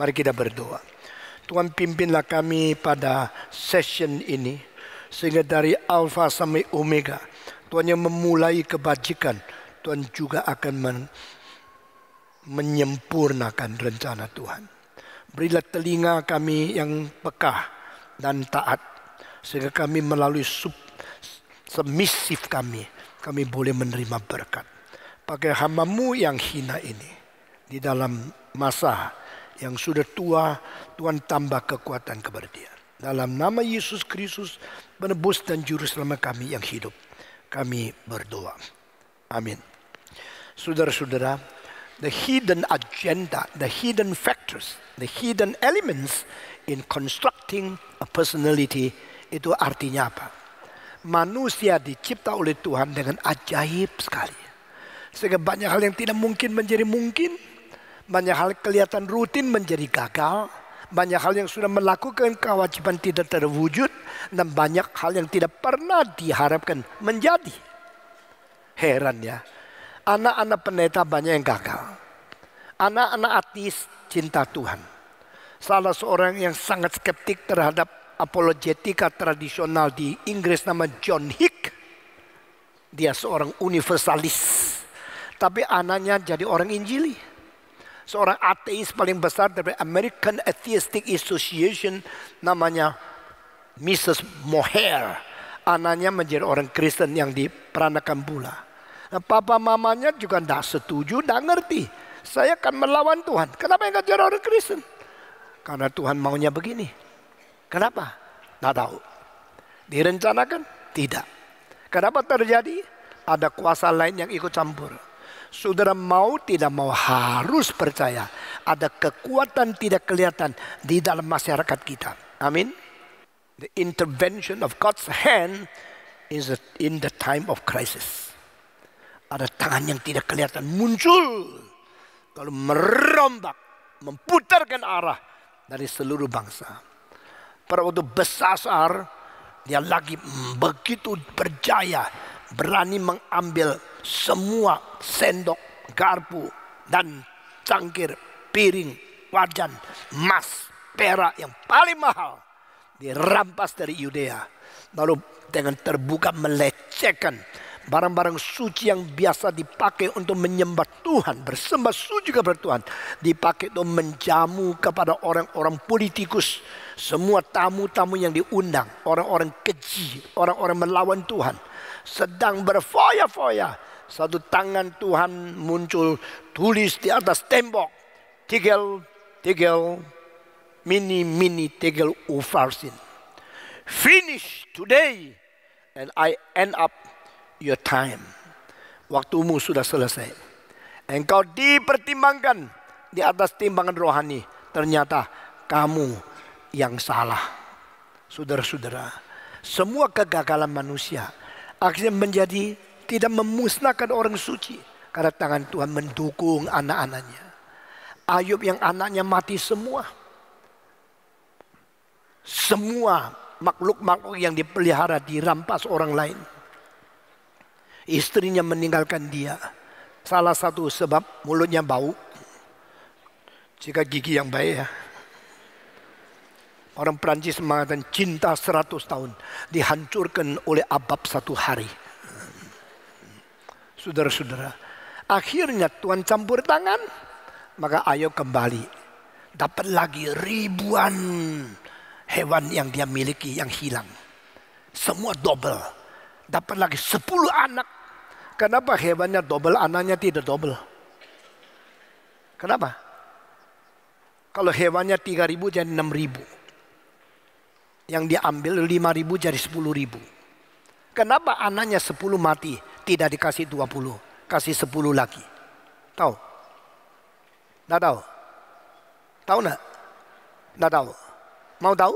Mari kita berdoa. Tuhan, pimpinlah kami pada session ini, sehingga dari Alfa sampai Omega, Tuhan yang memulai kebajikan, Tuhan juga akan menyempurnakan rencana Tuhan. Berilah telinga kami yang peka dan taat, sehingga kami melalui submisif kami boleh menerima berkat. Pakai hamba-Mu yang hina ini, di dalam masa yang sudah tua, Tuhan tambah kekuatan kepada dia. Dalam nama Yesus Kristus, penebus dan juru selamat kami yang hidup, kami berdoa. Amin. Saudara-saudara, the hidden agenda, the hidden factors, the hidden elements in constructing a personality, itu artinya apa? Manusia dicipta oleh Tuhan dengan ajaib sekali. Sehingga banyak hal yang tidak mungkin menjadi mungkin. Banyak hal kelihatan rutin menjadi gagal. Banyak hal yang sudah melakukan kewajiban tidak terwujud. Dan banyak hal yang tidak pernah diharapkan menjadi. Heran ya. Anak-anak pendeta banyak yang gagal. Anak-anak ateis cinta Tuhan. Salah seorang yang sangat skeptik terhadap apologetika tradisional di Inggris nama John Hick. Dia seorang universalis. Tapi anaknya jadi orang Injili. Seorang ateis paling besar dari American Atheistic Association namanya Mrs. Moher. Anaknya menjadi orang Kristen yang diperanakan pula. Nah, papa mamanya juga tidak setuju, tidak ngerti. Saya akan melawan Tuhan. Kenapa enggak jadi orang Kristen? Karena Tuhan maunya begini. Kenapa? Tidak tahu. Direncanakan? Tidak. Kenapa terjadi? Ada kuasa lain yang ikut campur. Saudara mau tidak mau harus percaya. Ada kekuatan tidak kelihatan di dalam masyarakat kita. Amin. The intervention of God's hand is in the time of crisis. Ada tangan yang tidak kelihatan muncul. Kalau merombak, memutarkan arah dari seluruh bangsa. Pada waktu Belsasar, dia lagi begitu berjaya, berani mengambil semua sendok, garpu, dan cangkir, piring, wajan, emas, perak yang paling mahal. Dirampas dari Yudea. Lalu dengan terbuka melecehkan barang-barang suci yang biasa dipakai untuk menyembah Tuhan, bersembah suci kepada Tuhan, dipakai untuk menjamu kepada orang-orang politikus. Semua tamu-tamu yang diundang, orang-orang keji, orang-orang melawan Tuhan, sedang berfoya-foya. Satu tangan Tuhan muncul, tulis di atas tembok, Tigel, mini Tigel Upharsin. Finish today and I end up your time. Waktumu sudah selesai. Engkau dipertimbangkan di atas timbangan rohani. Ternyata kamu yang salah. Saudara-saudara, semua kegagalan manusia akhirnya menjadi tidak memusnahkan orang suci. Karena tangan Tuhan mendukung anak-anaknya. Ayub yang anaknya mati semua. Semua makhluk-makhluk yang dipelihara dirampas orang lain. Istrinya meninggalkan dia. Salah satu sebab mulutnya bau. Jika gigi yang baik ya. Orang Perancis mengatakan cinta 100 tahun dihancurkan oleh abab 1 hari. Saudara-saudara, akhirnya Tuhan campur tangan, maka Ayub kembali. Dapat lagi ribuan hewan yang dia miliki yang hilang. Semua double. Dapat lagi 10 anak. Kenapa hewannya double, anaknya tidak double? Kenapa? Kalau hewannya 3.000 jadi 6.000. Yang diambil 5.000 jadi 10.000. Kenapa anaknya 10 mati, tidak dikasih 20, kasih 10 lagi? Tahu? Tidak tahu? Tahu enggak? Tidak tahu. Mau tahu?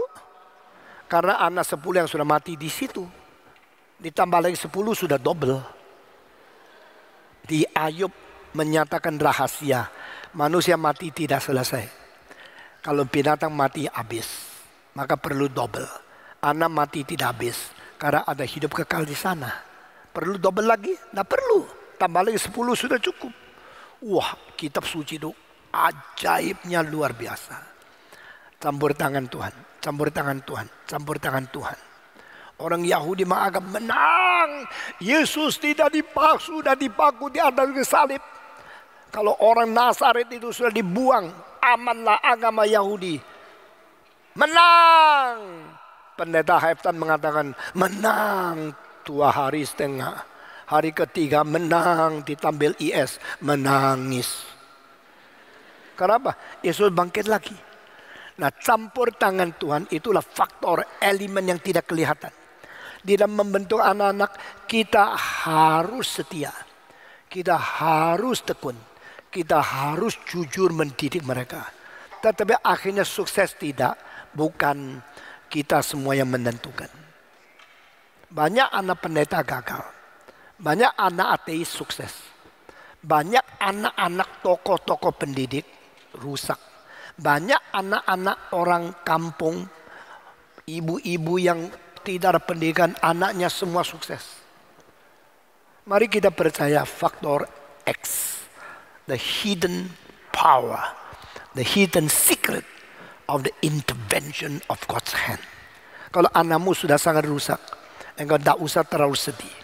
Karena anak 10 yang sudah mati di situ, ditambah lagi 10 sudah double. Di Ayub menyatakan rahasia, manusia mati tidak selesai. Kalau binatang mati habis. Maka perlu double. Anak mati tidak habis. Karena ada hidup kekal di sana. Perlu double lagi? Tidak perlu. Tambah lagi 10 sudah cukup. Wah, kitab suci itu ajaibnya luar biasa. Campur tangan Tuhan, campur tangan Tuhan, campur tangan Tuhan. Orang Yahudi menganggap menang. Yesus tidak dipaksa dan dipaku di atas salib. Kalau orang Nazaret itu sudah dibuang, amanlah agama Yahudi. Menang. Pendeta Heftan mengatakan menang 2 hari setengah. Hari ketiga menang ditampil IS, menangis. Kenapa? Yesus bangkit lagi. Nah, campur tangan Tuhan itulah faktor elemen yang tidak kelihatan. Di dalam membentuk anak-anak, kita harus setia. Kita harus tekun. Kita harus jujur mendidik mereka. Tetapi akhirnya sukses tidak, bukan kita semua yang menentukan. Banyak anak pendeta gagal. Banyak anak ateis sukses. Banyak anak-anak tokoh-tokoh pendidik rusak. Banyak anak-anak orang kampung, ibu-ibu yang tidak ada pendidikan, anaknya semua sukses. Mari kita percaya faktor X. The hidden power. The hidden secret of the intervention of God's hand. Kalau anakmu sudah sangat rusak, engkau tidak usah terlalu sedih.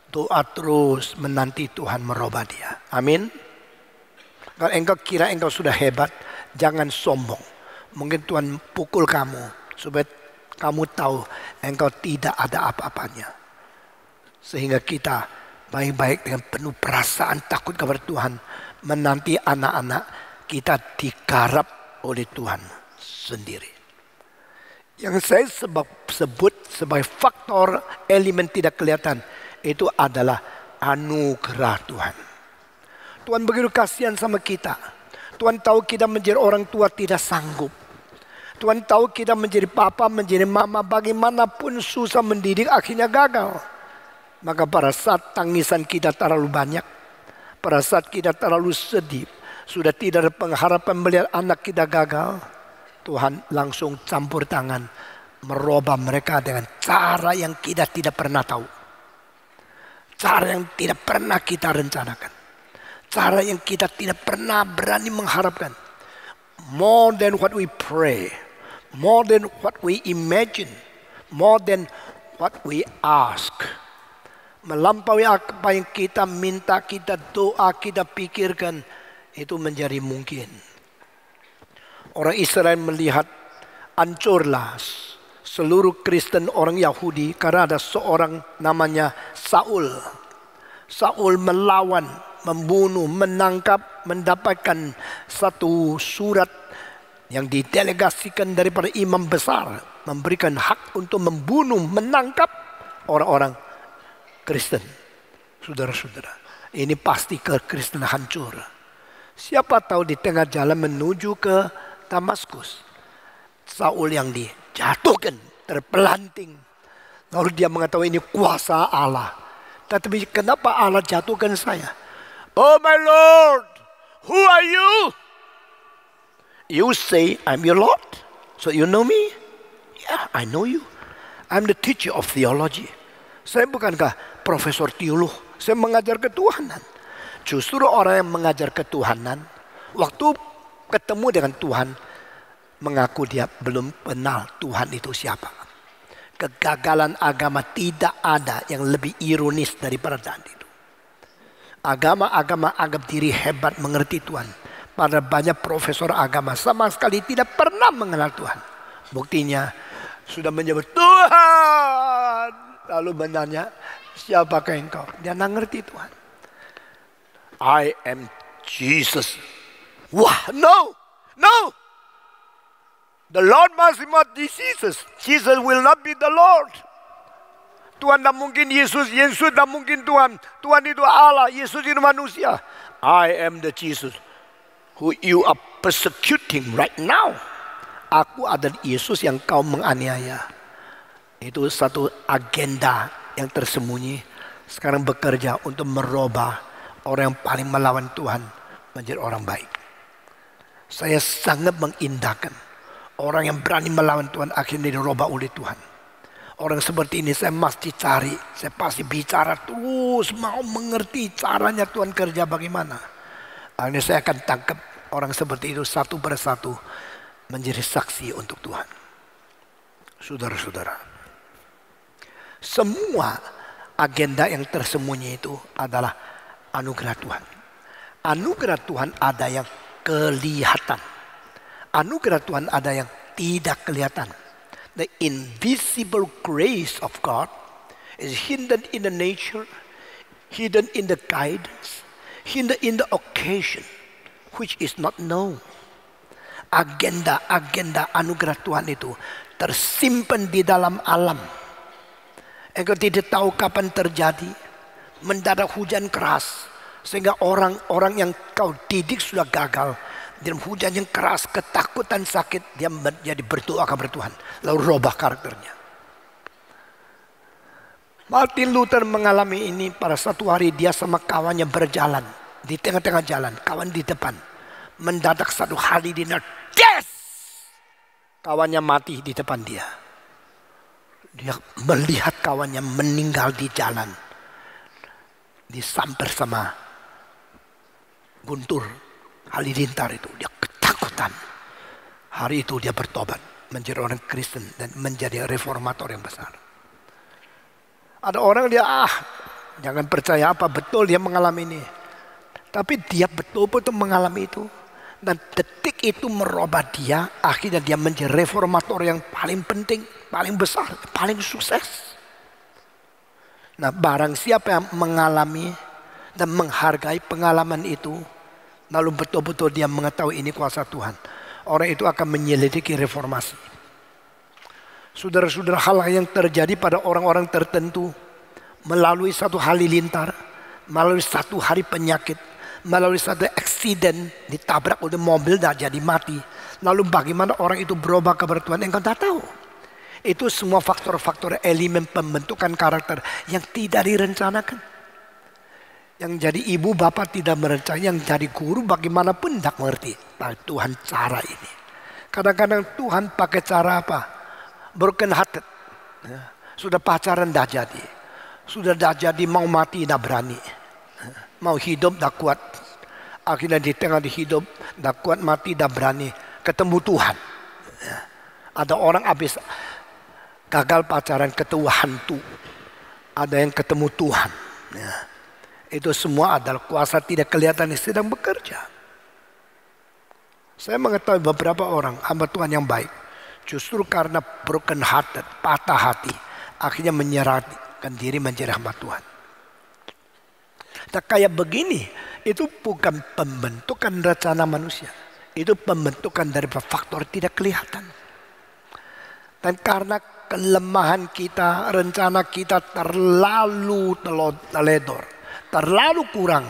Doa terus menanti Tuhan merubah dia. Amin. Kalau engkau kira engkau sudah hebat, jangan sombong. Mungkin Tuhan pukul kamu supaya kamu tahu engkau tidak ada apa-apanya. Sehingga kita baik-baik dengan penuh perasaan takut kepada Tuhan menanti anak-anak kita digarap oleh Tuhan sendiri. Yang saya sebut sebagai faktor elemen tidak kelihatan itu adalah anugerah Tuhan. Tuhan begitu kasihan sama kita. Tuhan tahu kita menjadi orang tua tidak sanggup. Tuhan tahu kita menjadi papa, menjadi mama, bagaimanapun susah mendidik akhirnya gagal. Maka pada saat tangisan kita terlalu banyak, pada saat kita terlalu sedih, sudah tidak ada pengharapan melihat anak kita gagal, Tuhan langsung campur tangan, merubah mereka dengan cara yang kita tidak pernah tahu. Cara yang tidak pernah kita rencanakan. Cara yang kita tidak pernah berani mengharapkan. More than what we pray. More than what we imagine. More than what we ask. Melampaui apa yang kita minta, kita doa, kita pikirkan. Itu menjadi mungkin. Orang Israel melihat hancurlah seluruh Kristen orang Yahudi karena ada seorang namanya Saul. Saul melawan, membunuh, menangkap, mendapatkan satu surat yang didelegasikan daripada imam besar, memberikan hak untuk membunuh, menangkap orang-orang Kristen. Saudara-saudara, ini pasti kekristenan hancur. Siapa tahu di tengah jalan menuju ke Damaskus, Saul yang dijatuhkan, terpelanting. Lalu dia mengatakan ini kuasa Allah. Tetapi kenapa Allah jatuhkan saya? Oh my Lord, who are you? You say I'm your Lord. So you know me? Yeah, I know you. I'm the teacher of theology. Saya bukankah profesor teolog? Saya mengajar ketuhanan. Justru orang yang mengajar ketuhanan, waktu ketemu dengan Tuhan, mengaku dia belum kenal Tuhan itu siapa. Kegagalan agama tidak ada yang lebih ironis daripada itu. Agama-agama anggap diri hebat mengerti Tuhan. Pada banyak profesor agama sama sekali tidak pernah mengenal Tuhan. Buktinya sudah menyebut Tuhan. Lalu menanya, siapakah engkau? Dia tidak ngerti Tuhan. I am Jesus. Wah, no. The Lord must not be Jesus. Jesus will not be the Lord. Tuhan tidak mungkin Yesus, Yesus tidak mungkin Tuhan. Tuhan itu Allah, Yesus itu manusia. I am the Jesus who you are persecuting right now. Aku adalah Yesus yang kau menganiaya. Itu satu agenda yang tersembunyi. Sekarang bekerja untuk merubah orang yang paling melawan Tuhan menjadi orang baik. Saya sangat mengindahkan orang yang berani melawan Tuhan akhirnya dirubah oleh Tuhan. Orang seperti ini saya mesti cari. Saya pasti bicara terus, mau mengerti caranya Tuhan kerja bagaimana. Akhirnya saya akan tangkap orang seperti itu satu persatu. menjadi saksi untuk Tuhan. Saudara-saudara, semua agenda yang tersembunyi itu adalah anugerah Tuhan. Anugerah Tuhan ada yang kelihatan. Anugerah Tuhan ada yang tidak kelihatan. The invisible grace of God is hidden in the nature, hidden in the guidance, hidden in the occasion, which is not known. Agenda anugerah Tuhan itu tersimpan di dalam alam. Engkau tidak tahu kapan terjadi. Mendadak hujan keras, sehingga orang-orang yang kau didik sudah gagal. Dalam hujan yang keras, ketakutan, sakit, dia menjadi berdoa kepada Tuhan, lalu rubah karakternya. Martin Luther mengalami ini pada satu hari. Dia sama kawannya berjalan di tengah-tengah jalan, kawan di depan. Mendadak satu hari dia yes! Kawannya mati di depan dia. Dia melihat kawannya meninggal di jalan, disamper sama guntur halilintar itu. Dia ketakutan. Hari itu dia bertobat menjadi orang Kristen dan menjadi reformator yang besar. Ada orang dia jangan percaya apa betul dia mengalami ini. Tapi dia betul-betul mengalami itu. Dan detik itu merubah dia. Akhirnya dia menjadi reformator yang paling penting, paling besar, paling sukses. Nah, barang siapa yang mengalami dan menghargai pengalaman itu, lalu betul-betul dia mengetahui ini kuasa Tuhan, orang itu akan menyelidiki reformasi. Saudara-saudara, hal yang terjadi pada orang-orang tertentu melalui satu halilintar, melalui satu hari penyakit, melalui satu eksiden, ditabrak oleh mobil dan jadi mati. Lalu bagaimana orang itu berubah kepada Tuhan, engkau tak tahu. Itu semua faktor-faktor elemen pembentukan karakter yang tidak direncanakan. Yang jadi ibu bapak tidak merencanakan, yang jadi guru bagaimanapun tidak mengerti. Nah, Tuhan cara ini. Kadang-kadang Tuhan pakai cara apa? Broken hearted. Sudah pacaran dah jadi. Sudah dah jadi mau mati dah berani. Mau hidup dah kuat. Akhirnya di tengah hidup dah kuat, mati dah berani. Ketemu Tuhan. Ada orang habis gagal pacaran ketemu hantu. Ada yang ketemu Tuhan. Itu semua adalah kuasa tidak kelihatan yang sedang bekerja. Saya mengetahui beberapa orang hamba Tuhan yang baik, justru karena broken hearted, patah hati, akhirnya menyerahkan diri menjadi hamba Tuhan. Nah, kayak begini, itu bukan pembentukan rencana manusia. Itu pembentukan dari faktor tidak kelihatan. Dan karena kelemahan kita, rencana kita terlalu teledor, terlalu kurang,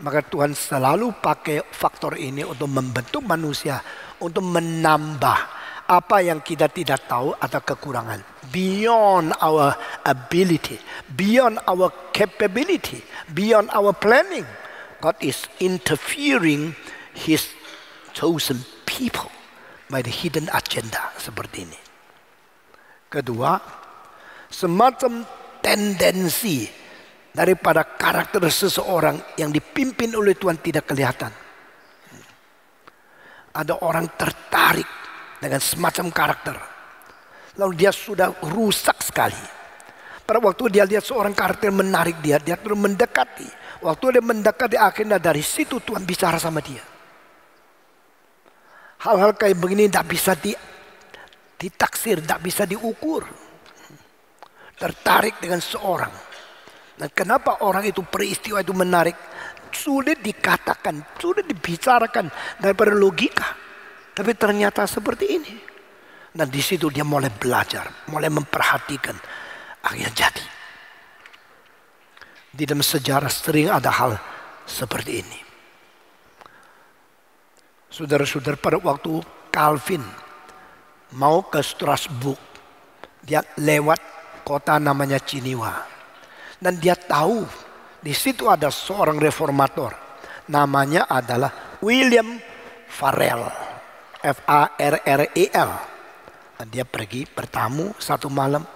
maka Tuhan selalu pakai faktor ini untuk membentuk manusia, untuk menambah apa yang kita tidak tahu atau kekurangan. Beyond our ability, beyond our capability, beyond our planning. God is interfering His chosen people by the hidden agenda seperti ini. Kedua, semacam tendensi daripada karakter seseorang yang dipimpin oleh Tuhan tidak kelihatan. Ada orang tertarik dengan semacam karakter, lalu dia sudah rusak sekali. Pada waktu dia lihat seorang karakter menarik dia terus mendekati. Waktu dia mendekati, akhirnya dari situ Tuhan bicara sama dia. Hal-hal kayak begini tidak bisa ditaksir, tidak bisa diukur. Tertarik dengan seorang. Dan kenapa orang itu peristiwa itu menarik? Sulit dikatakan, sulit dibicarakan daripada logika. Tapi ternyata seperti ini. Dan di situ dia mulai belajar, mulai memperhatikan. Akhirnya jadi. Di dalam sejarah sering ada hal seperti ini. Saudara-saudara, pada waktu Calvin mau ke Strasbourg, dia lewat kota namanya Ciniwa. Dan dia tahu di situ ada seorang reformator. Namanya adalah William Farel. Farrel. Dan dia pergi bertamu satu malam.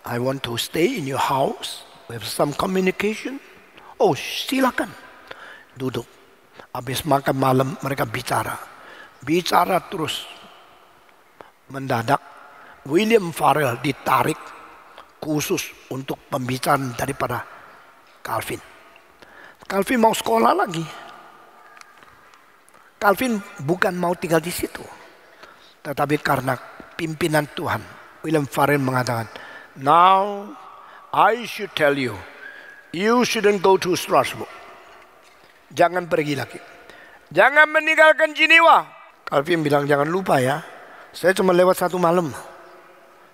I want to stay in your house. We have some communication. Oh, silakan. Duduk. Habis makan malam mereka bicara. Bicara terus. mendadak William Farel ditarik khusus untuk pembicaraan daripada Calvin. Calvin mau sekolah lagi. Calvin bukan mau tinggal di situ. Tetapi karena pimpinan Tuhan, William Farel mengatakan, "Now I should tell you, you shouldn't go to Strasbourg. Jangan pergi lagi. Jangan meninggalkan Jenewa." Calvin bilang, "Jangan lupa ya, saya cuma lewat 1 malam.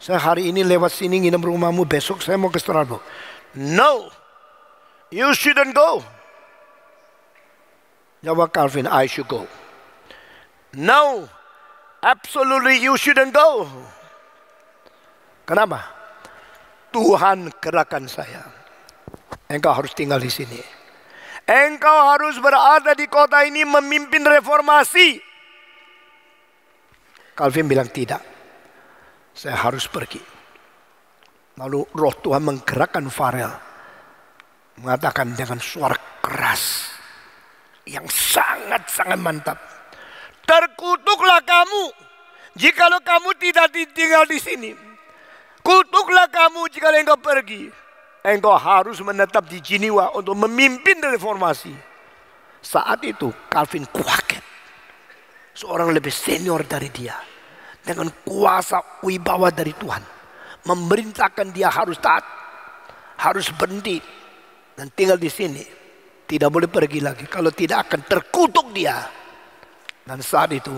Saya hari ini lewat sini nginep rumahmu, besok saya mau ke Strasbourg." "No, you shouldn't go." Jawab Calvin, "I should go." "No, absolutely you shouldn't go." Kenapa? "Tuhan gerakan saya. Engkau harus tinggal di sini. Engkau harus berada di kota ini memimpin reformasi." Calvin bilang, "Tidak, saya harus pergi." Lalu roh Tuhan menggerakkan Farel, mengatakan dengan suara keras yang sangat-sangat mantap, "Terkutuklah kamu jikalau kamu tidak tinggal di sini. Kutuklah kamu jika engkau pergi. Engkau harus menetap di Jenewa untuk memimpin reformasi." Saat itu Calvin kaget. Seorang lebih senior dari dia, dengan kuasa wibawa dari Tuhan, memerintahkan dia harus taat, harus berhenti dan tinggal di sini, tidak boleh pergi lagi. Kalau tidak akan terkutuk dia. Dan saat itu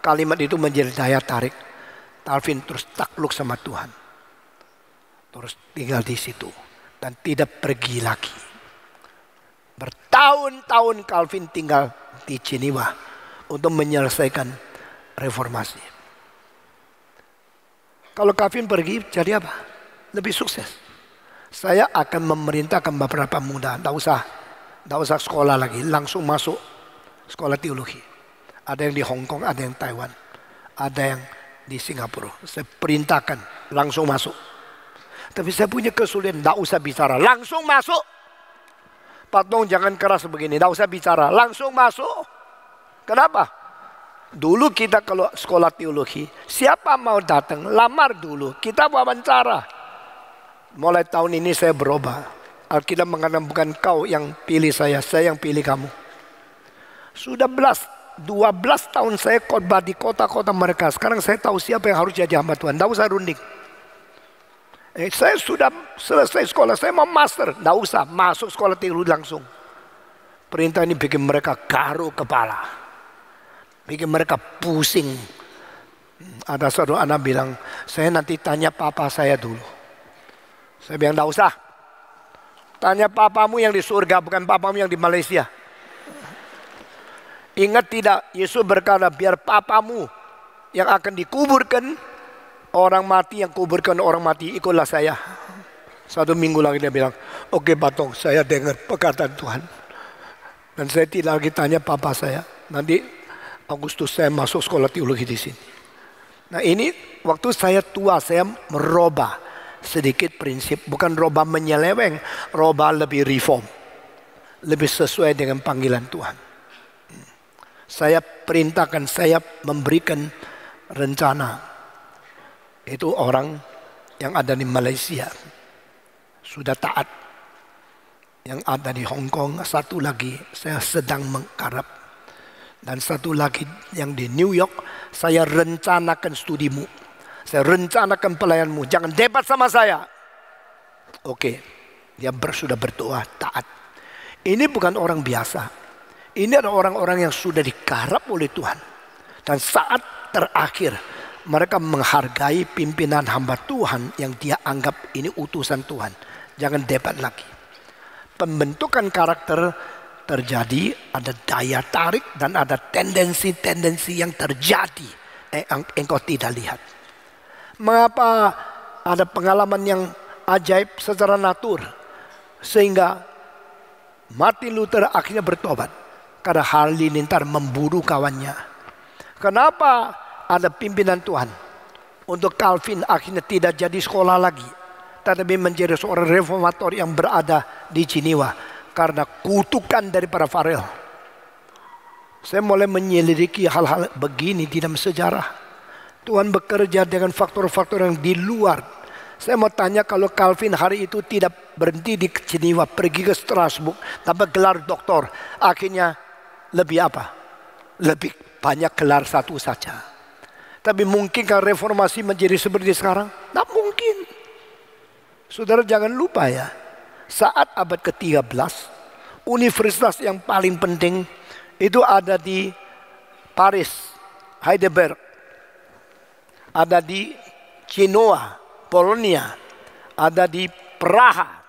kalimat itu menjadi daya tarik. Calvin terus takluk sama Tuhan, terus tinggal di situ dan tidak pergi lagi. Bertahun-tahun Calvin tinggal di Jenewa untuk menyelesaikan reformasi. Kalau Calvin pergi jadi apa? Lebih sukses. Saya akan memerintahkan beberapa muda, tidak usah sekolah lagi, langsung masuk sekolah teologi. Ada yang di Hong Kong, ada yang Taiwan, ada yang di Singapura. Saya perintahkan langsung masuk. Tapi saya punya kesulitan, tidak usah bicara, langsung masuk. "Pak Tong, jangan keras begini, tidak usah bicara, langsung masuk." Kenapa? Dulu kita kalau sekolah teologi, siapa mau datang, lamar dulu, kita wawancara. Mulai tahun ini saya berubah. Alkitab mengatakan bukan kau yang pilih saya yang pilih kamu. Sudah 12 tahun saya khotbah di kota-kota mereka. Sekarang saya tahu siapa yang harus jadi hamba Tuhan. Tidak usah runding. Saya sudah selesai sekolah, saya mau master. Tidak usah masuk sekolah teologi langsung. Perintah ini bikin mereka garuk kepala, bikin mereka pusing. Ada seorang anak bilang, "Saya nanti tanya papa saya dulu." Saya bilang, "Tidak usah. Tanya papamu yang di surga, bukan papamu yang di Malaysia." Ingat tidak, Yesus berkata, biar papamu yang akan dikuburkan, orang mati yang kuburkan orang mati, ikutlah saya. 1 minggu lagi dia bilang, "Oke Pak Tong, saya dengar perkataan Tuhan. Dan saya tidak lagi tanya papa saya. Nanti Agustus saya masuk sekolah teologi di sini." Nah ini waktu saya tua, saya merubah sedikit prinsip. Bukan rubah menyeleweng, rubah lebih reform, lebih sesuai dengan panggilan Tuhan. Saya perintahkan, saya memberikan rencana. Itu orang yang ada di Malaysia sudah taat. Yang ada di Hong Kong, satu lagi saya sedang menggarap. Dan satu lagi yang di New York, saya rencanakan studimu. Saya rencanakan pelayanmu, jangan debat sama saya. Oke, dia sudah berdoa, taat. Ini bukan orang biasa. Ini adalah orang-orang yang sudah digarap oleh Tuhan. Dan saat terakhir, mereka menghargai pimpinan hamba Tuhan yang dia anggap ini utusan Tuhan. Jangan debat lagi. Pembentukan karakter terjadi, ada daya tarik dan ada tendensi-tendensi yang terjadi engkau tidak lihat. Mengapa ada pengalaman yang ajaib secara natur sehingga Martin Luther akhirnya bertobat karena Halilintar memburu kawannya. Kenapa ada pimpinan Tuhan untuk Calvin akhirnya tidak jadi sekolah lagi, tetapi menjadi seorang reformator yang berada di Jenewa? Karena kutukan dari para Farel. Saya mulai menyelidiki hal-hal begini di dalam sejarah. Tuhan bekerja dengan faktor-faktor yang di luar. Saya mau tanya, kalau Calvin hari itu tidak berhenti di Jenewa, pergi ke Strasbourg, dapat gelar doktor, akhirnya lebih apa? Lebih banyak gelar satu saja. Tapi mungkinkah reformasi menjadi seperti sekarang? Tidak mungkin. Saudara jangan lupa ya, saat abad ke-13, universitas yang paling penting itu ada di Paris, Heidelberg, ada di Genoa, Polonia, ada di Praha,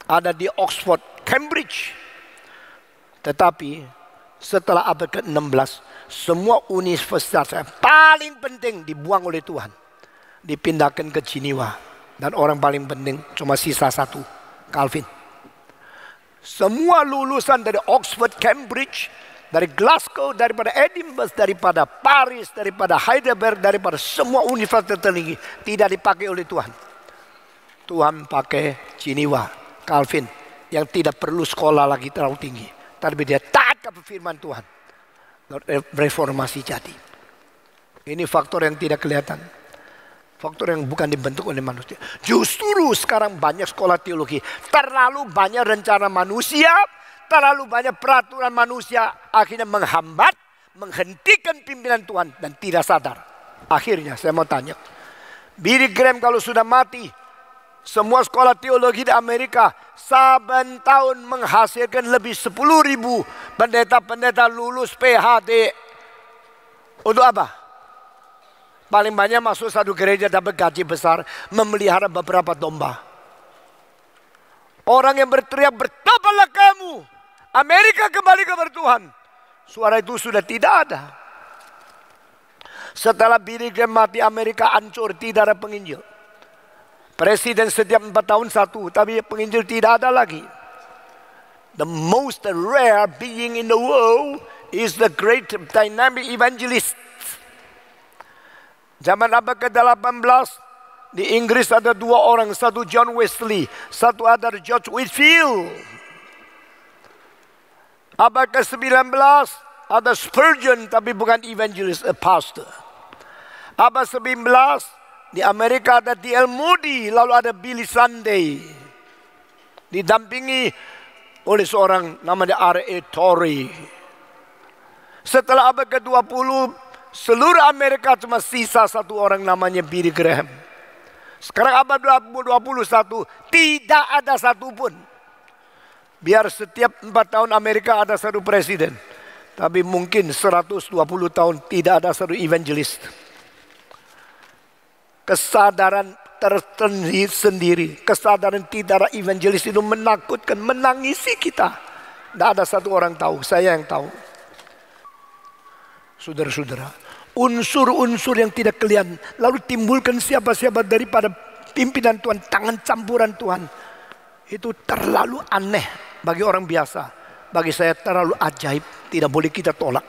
ada di Oxford, Cambridge. Tetapi setelah abad ke-16, semua universitas yang paling penting dibuang oleh Tuhan, dipindahkan ke Jenewa. Dan orang paling penting cuma sisa satu, Calvin. Semua lulusan dari Oxford, Cambridge, dari Glasgow, daripada Edinburgh, daripada Paris, daripada Heidelberg, daripada semua universitas tertinggi tidak dipakai oleh Tuhan. Tuhan pakai Jenewa, Calvin, yang tidak perlu sekolah lagi terlalu tinggi, tapi dia taat kepada firman Tuhan. Reformasi jadi. Ini faktor yang tidak kelihatan, faktor yang bukan dibentuk oleh manusia. Justru sekarang banyak sekolah teologi, terlalu banyak rencana manusia, terlalu banyak peraturan manusia, akhirnya menghambat, menghentikan pimpinan Tuhan dan tidak sadar. Akhirnya saya mau tanya, Billy Graham kalau sudah mati, semua sekolah teologi di Amerika saben tahun menghasilkan lebih 10.000 pendeta-pendeta lulus PhD. Untuk apa? Paling banyak masuk satu gereja dapat gaji besar, memelihara beberapa domba. Orang yang berteriak, "Bertobatlah kamu, Amerika kembali kepada Tuhan." Suara itu sudah tidak ada. Setelah Billy Graham mati, Amerika hancur, tidak ada penginjil. Presiden setiap 4 tahun satu, tapi penginjil tidak ada lagi. The most rare being in the world is the great dynamic evangelist. Zaman abad ke-18 di Inggris ada 2 orang, satu John Wesley, satu ada George Whitefield. Abad ke-19 ada Spurgeon, tapi bukan evangelist, a pastor. Abad 19 di Amerika ada D.L. Moody, lalu ada Billy Sunday, didampingi oleh seorang namanya R.A. Torrey. Setelah abad ke-20, seluruh Amerika cuma sisa satu orang namanya Billy Graham. Sekarang abad 2021 tidak ada satupun. Biar setiap 4 tahun Amerika ada satu presiden, tapi mungkin 120 tahun tidak ada satu evangelis. Kesadaran tersendiri, kesadaran tidak ada evangelis itu menakutkan, menangisi kita. Tidak ada satu orang tahu, saya yang tahu. Saudara-saudara, unsur-unsur yang tidak kelihatan, lalu timbulkan siapa-siapa daripada pimpinan Tuhan, tangan campuran Tuhan. Itu terlalu aneh bagi orang biasa. Bagi saya terlalu ajaib, tidak boleh kita tolak.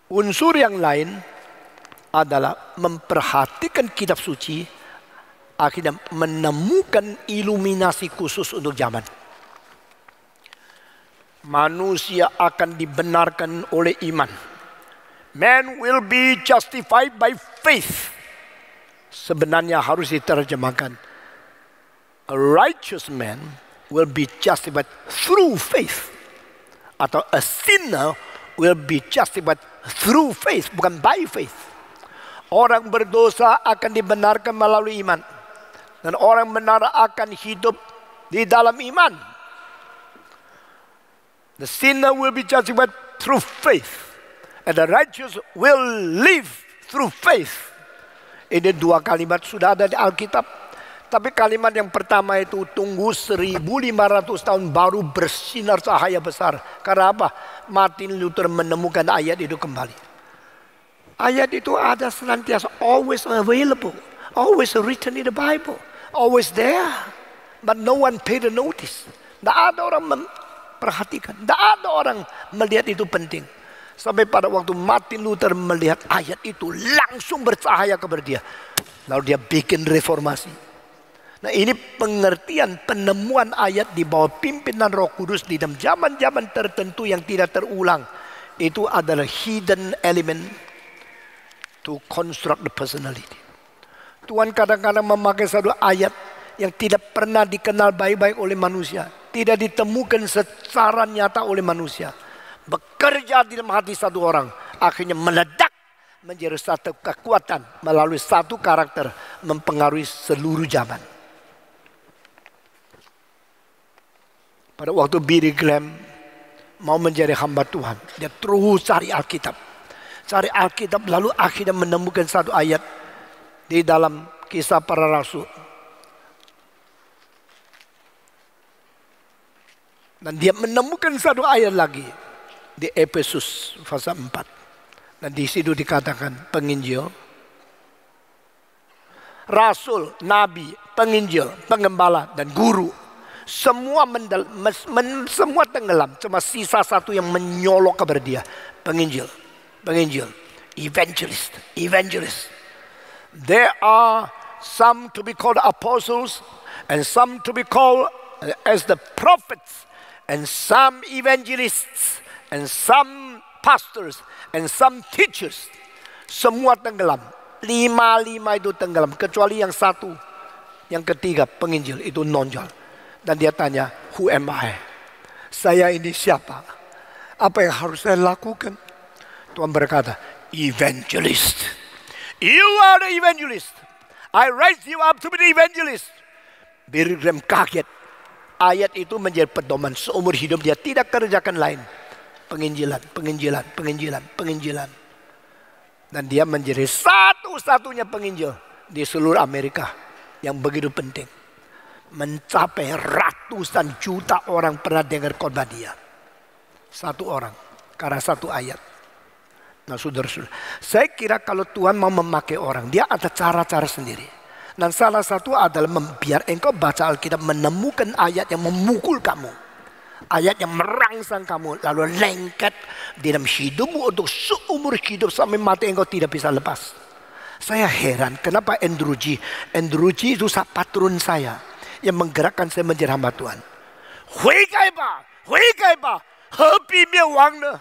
Unsur yang lain adalah memperhatikan kitab suci, akhirnya menemukan iluminasi khusus untuk zaman. Manusia akan dibenarkan oleh iman. Man will be justified by faith. Sebenarnya harus diterjemahkan, a righteous man will be justified through faith. Atau a sinner will be justified through faith, bukan by faith. Orang berdosa akan dibenarkan melalui iman, dan orang benar akan hidup di dalam iman. The sinner will be justified through faith, and the righteous will live through faith. Ini 2 kalimat sudah ada di Alkitab. Tapi kalimat yang pertama itu tunggu 1500 tahun baru bersinar cahaya besar. Karena apa? Martin Luther menemukan ayat itu kembali. Ayat itu ada senantiasa, always available, always written in the Bible, always there. But no one paid the notice. Tidak ada orang memperhatikan, tidak ada orang melihat itu penting. Sampai pada waktu Martin Luther melihat ayat itu, langsung bercahaya kepada dia. Lalu dia bikin reformasi. Nah, ini pengertian penemuan ayat di bawah pimpinan Roh Kudus di dalam zaman-zaman tertentu yang tidak terulang. Itu adalah hidden element to construct the personality. Tuhan kadang-kadang memakai satu ayat yang tidak pernah dikenal baik-baik oleh manusia, tidak ditemukan secara nyata oleh manusia, bekerja di dalam hati satu orang, akhirnya meledak menjadi satu kekuatan melalui satu karakter, mempengaruhi seluruh zaman. Pada waktu Billy Graham mau menjadi hamba Tuhan, dia terus cari Alkitab, lalu akhirnya menemukan satu ayat di dalam Kisah Para Rasul. Dan dia menemukan satu ayat lagi di Efesus pasal 4. Dan di situ dikatakan penginjil, rasul, nabi, penginjil, pengembala, dan guru. Semua semua tenggelam. Cuma sisa satu yang menyolok kepada dia. Penginjil, evangelist. There are some to be called apostles, and some to be called as the prophets, and some evangelists, and some pastors, and some teachers. Semua tenggelam. Lima itu tenggelam. Kecuali yang satu, yang ketiga, penginjil, itu nonjol. Dan dia tanya, who am I? Saya ini siapa? Apa yang harus saya lakukan? Tuhan berkata, evangelist. You are the evangelist. I raise you up to be the evangelist. Billy Graham kaget. Ayat itu menjadi pedoman seumur hidup dia, tidak kerjakan lain. Penginjilan. Dan dia menjadi satu-satunya penginjil di seluruh Amerika yang begitu penting. Mencapai ratusan juta orang pernah dengar khotbah dia. Satu orang, karena satu ayat. Nah saudara-saudara, saya kira kalau Tuhan mau memakai orang, dia ada cara-cara sendiri. Dan salah satu adalah biar engkau baca Alkitab menemukan ayat yang memukul kamu. Ayat yang merangsang kamu, lalu lengket di dalam hidupmu untuk seumur hidup sampai mati engkau tidak bisa lepas. Saya heran kenapa Andrew G itu patron saya yang menggerakkan saya menjadi hamba Tuhan. Hui kai ba, hepi wang ne.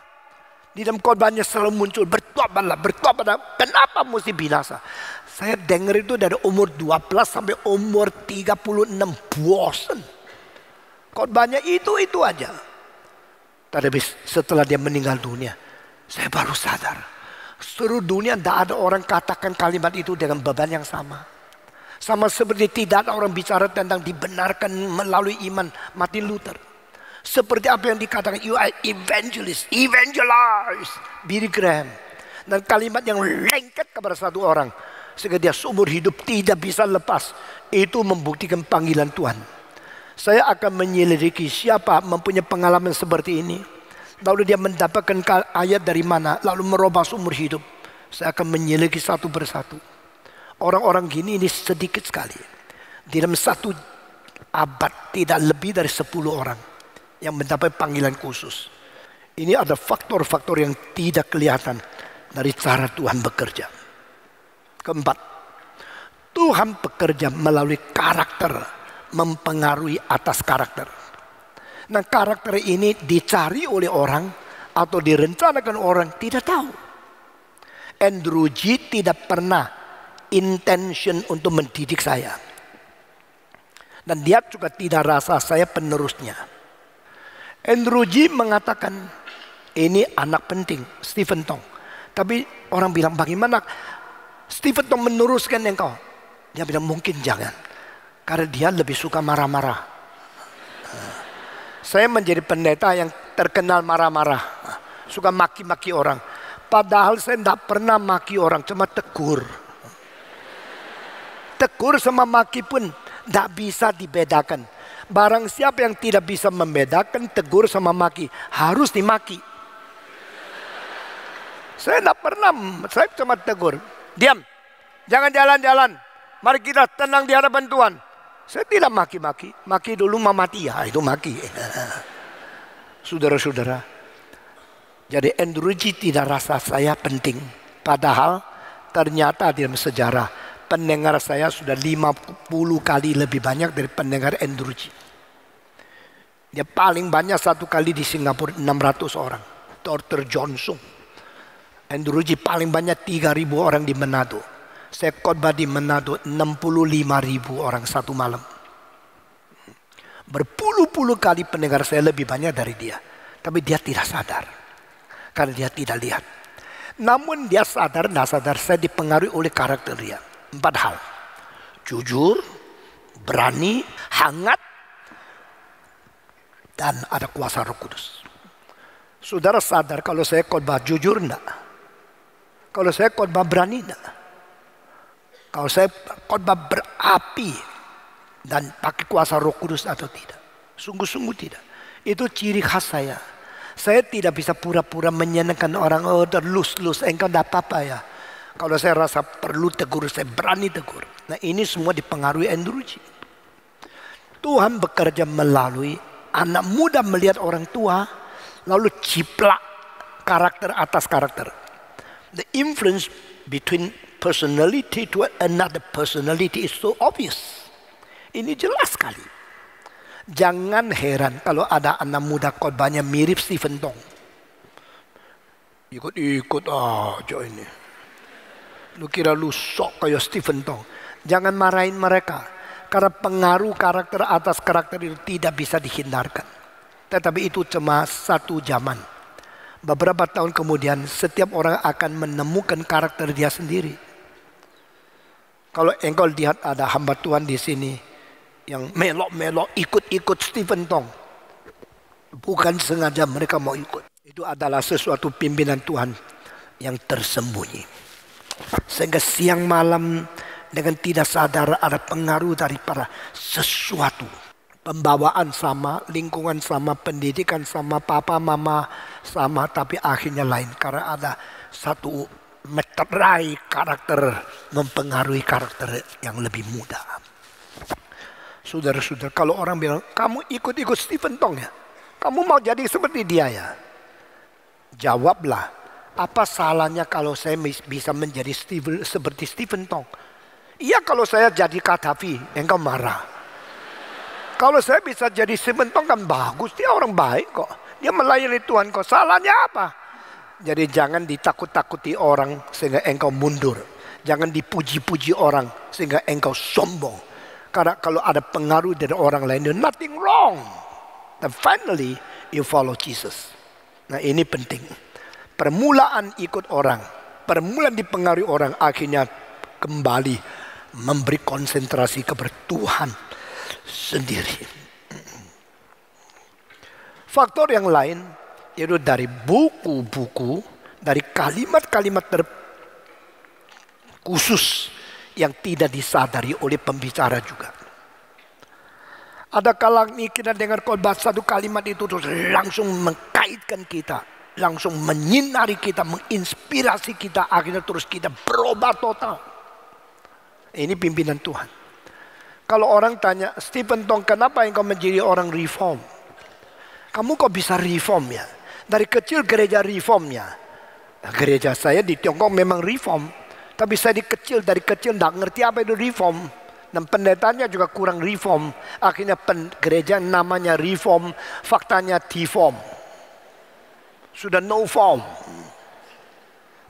Di dalam khotbahnya selalu muncul bertobatlah. Kenapa mesti binasa? Saya dengar itu dari umur 12 sampai umur 36, bosan. Khotbahnya itu aja. Tapi setelah dia meninggal dunia, saya baru sadar. Seluruh dunia tidak ada orang katakan kalimat itu dengan beban yang sama. Sama seperti tidak ada orang bicara tentang dibenarkan melalui iman Martin Luther. Seperti apa yang dikatakan, you are evangelize, Billy Graham. Dan kalimat yang lengket kepada satu orang, sehingga dia seumur hidup tidak bisa lepas. Itu membuktikan panggilan Tuhan. Saya akan menyelidiki siapa mempunyai pengalaman seperti ini. Lalu dia mendapatkan ayat dari mana, lalu merubah seumur hidup. Saya akan menyelidiki satu persatu. Orang-orang gini ini sedikit sekali. Di dalam satu abad tidak lebih dari 10 orang yang mendapat panggilan khusus. Ini ada faktor-faktor yang tidak kelihatan dari cara Tuhan bekerja. Keempat, Tuhan bekerja melalui karakter, mempengaruhi atas karakter. Nah, karakter ini dicari oleh orang atau direncanakan orang, tidak tahu. Andrew G tidak pernah intention untuk mendidik saya. Dan dia juga tidak rasa saya penerusnya. Andrew G mengatakan, ini anak penting, Stephen Tong. Tapi orang bilang, bagaimana Stephen Tong meneruskan engkau? Dia bilang, mungkin jangan. Karena dia lebih suka marah-marah. Saya menjadi pendeta yang terkenal marah-marah. Suka maki-maki orang. Padahal saya tidak pernah maki orang, cuma tegur. Tegur sama maki pun tidak bisa dibedakan. Barang siapa yang tidak bisa membedakan tegur sama maki, harus dimaki. Saya tidak pernah, saya cuma tegur. Diam, jangan jalan-jalan. Mari kita tenang di hadapan Tuhan. Saya tidak maki-maki. Maki dulu mau mati, ya itu maki. Saudara-saudara, jadi Andrew G tidak rasa saya penting. Padahal ternyata di dalam sejarah pendengar saya sudah 50 kali lebih banyak dari pendengar Andrew G. Dia paling banyak satu kali di Singapura 600 orang. Dr. Johnson. Andrew G paling banyak 3.000 orang di Manado. Saya khotbah di Manado 65.000 orang satu malam. Berpuluh-puluh kali pendengar saya lebih banyak dari dia. Tapi dia tidak sadar. Karena dia tidak lihat. Namun dia sadar, tidak sadar, saya dipengaruhi oleh karakter dia. 4 hal. Jujur, berani, hangat, dan ada kuasa Roh Kudus. Saudara sadar kalau saya khotbah jujur enggak? Kalau saya khotbah berani enggak? Kalau saya khotbah berapi dan pakai kuasa Roh Kudus atau tidak? Sungguh-sungguh tidak. Itu ciri khas saya. Saya tidak bisa pura-pura menyenangkan orang. Oh, terlus-lus, engkau tidak apa-apa ya. Kalau saya rasa perlu tegur, saya berani tegur. Nah, ini semua dipengaruhi Andrew G. Tuhan bekerja melalui anak muda melihat orang tua, lalu ciplak karakter atas karakter. The influence between personality to another personality is so obvious. Ini jelas sekali. Jangan heran kalau ada anak muda khotbahnya mirip Stephen Tong. Ikut-ikut aja ini. Lu kira lu sok kayak Stephen Tong. Jangan marahin mereka. Karena pengaruh karakter atas karakter itu tidak bisa dihindarkan. Tetapi itu cuma satu zaman. Beberapa tahun kemudian setiap orang akan menemukan karakter dia sendiri. Kalau engkau lihat ada hamba Tuhan di sini yang melok-melok ikut-ikut Stephen Tong. Bukan sengaja mereka mau ikut. Itu adalah sesuatu pimpinan Tuhan yang tersembunyi. Sehingga siang malam dengan tidak sadar ada pengaruh daripada sesuatu. Pembawaan sama, lingkungan sama, pendidikan sama, papa mama sama, tapi akhirnya lain. Karena ada satu meterai karakter mempengaruhi karakter yang lebih muda. Saudara-saudara, kalau orang bilang, kamu ikut-ikut Stephen Tong ya? Kamu mau jadi seperti dia ya? Jawablah, apa salahnya kalau saya bisa menjadi seperti Stephen Tong? Iya, kalau saya jadi Gaddafi, engkau marah. Kalau saya bisa jadi Stephen Tong kan bagus, dia orang baik kok. Dia melayani Tuhan kok, salahnya apa? Jadi jangan ditakut-takuti orang sehingga engkau mundur. Jangan dipuji-puji orang sehingga engkau sombong. Karena kalau ada pengaruh dari orang lain, there's nothing wrong. And finally, you follow Jesus. Nah, ini penting. Permulaan ikut orang, permulaan dipengaruhi orang, akhirnya kembali memberi konsentrasi kepada Tuhan sendiri. Faktor yang lain, yaitu dari buku-buku, dari kalimat-kalimat khusus yang tidak disadari oleh pembicara juga. Ada kala kita dengar khotbah satu kalimat itu terus langsung mengkaitkan kita, langsung menyinari kita, menginspirasi kita, akhirnya terus kita berubah total. Ini pimpinan Tuhan. Kalau orang tanya, Stephen Tong, kenapa engkau menjadi orang reform? Kamu kok bisa reform ya? Dari kecil gereja reform ya? Nah, gereja saya di Tiongkok memang reform. Tapi saya dari kecil tidak ngerti apa itu reform. Dan pendetanya juga kurang reform. Akhirnya gereja namanya reform, faktanya deform. Sudah no form.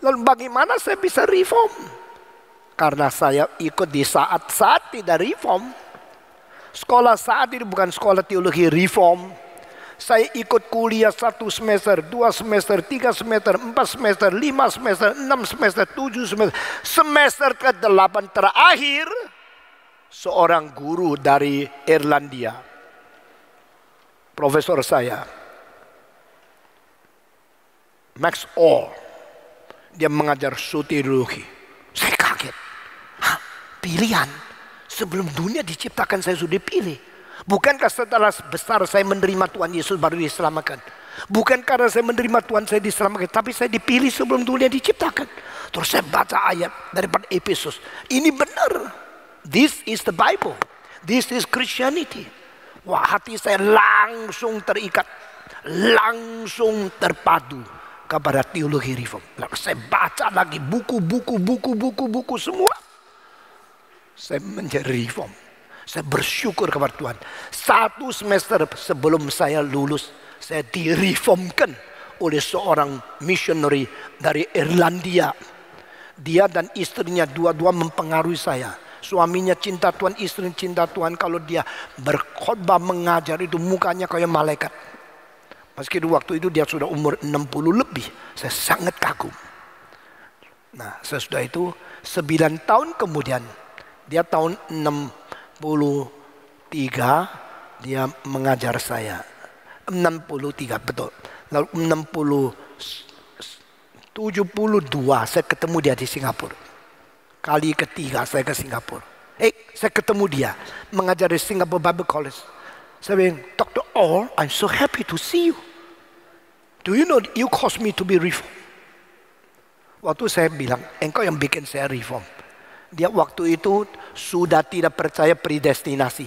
Lalu bagaimana saya bisa reform? Karena saya ikut di saat-saat tidak reform. Sekolah saat itu bukan sekolah teologi reform. Saya ikut kuliah 1 semester, 2 semester, 3 semester, 4 semester, 5 semester, 6 semester, 7 semester. Semester ke-8 terakhir, seorang guru dari Irlandia, profesor saya, Max All, dia mengajar soteriologi. Saya kaget. Hah, pilihan? Sebelum dunia diciptakan saya sudah pilih. Bukankah setelah besar saya menerima Tuhan Yesus baru diselamatkan? Bukan karena saya menerima Tuhan saya diselamatkan, tapi saya dipilih sebelum dunia diciptakan. Terus saya baca ayat daripada Efesus. Ini benar. This is the Bible. This is Christianity. Wah, hati saya langsung terikat, langsung terpadu kepada teologi reform. Lalu saya baca lagi buku semua. Saya menjadi reform. Saya bersyukur kepada Tuhan. 1 semester sebelum saya lulus, saya direformkan oleh seorang missionary dari Irlandia. Dia dan istrinya dua-dua mempengaruhi saya. Suaminya cinta Tuhan, istrinya cinta Tuhan. Kalau dia berkhotbah mengajar itu mukanya kayak malaikat. Meski waktu itu dia sudah umur 60 lebih. Saya sangat kagum. Nah, sesudah itu 9 tahun kemudian, dia tahun 63 dia mengajar saya. 63 betul. Lalu 72 saya ketemu dia di Singapura. Kali ketiga saya ke Singapura. Saya ketemu dia mengajar di Singapore Bible College. Saya bilang, Dr. Orr, I'm so happy to see you. Do you know you caused me to be reformed? Waktu saya bilang, engkau yang bikin saya reform. Dia waktu itu sudah tidak percaya predestinasi.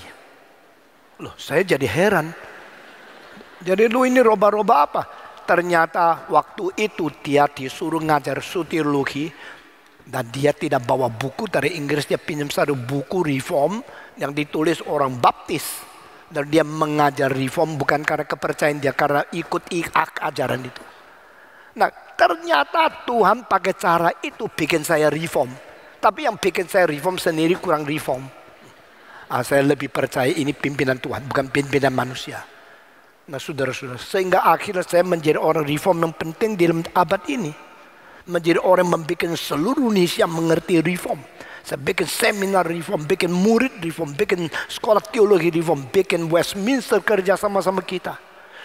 Loh, saya jadi heran. Jadi lu ini roba-roba apa? Ternyata waktu itu dia disuruh ngajar soteriologi dan dia tidak bawa buku dari Inggris. Dia pinjam satu buku reform yang ditulis orang baptis. Dan dia mengajar reform bukan karena kepercayaan dia, karena ikut ajaran itu. Nah, ternyata Tuhan pakai cara itu bikin saya reform. Tapi yang bikin saya reform sendiri kurang reform. Saya lebih percaya ini pimpinan Tuhan, bukan pimpinan manusia. Nah, saudara-saudara, sehingga akhirnya saya menjadi orang reform yang penting di dalam abad ini. Menjadi orang yang membuat seluruh Indonesia mengerti reform. Saya bikin seminar reform, bikin murid reform, bikin sekolah teologi reform, bikin Westminster kerja sama-sama kita.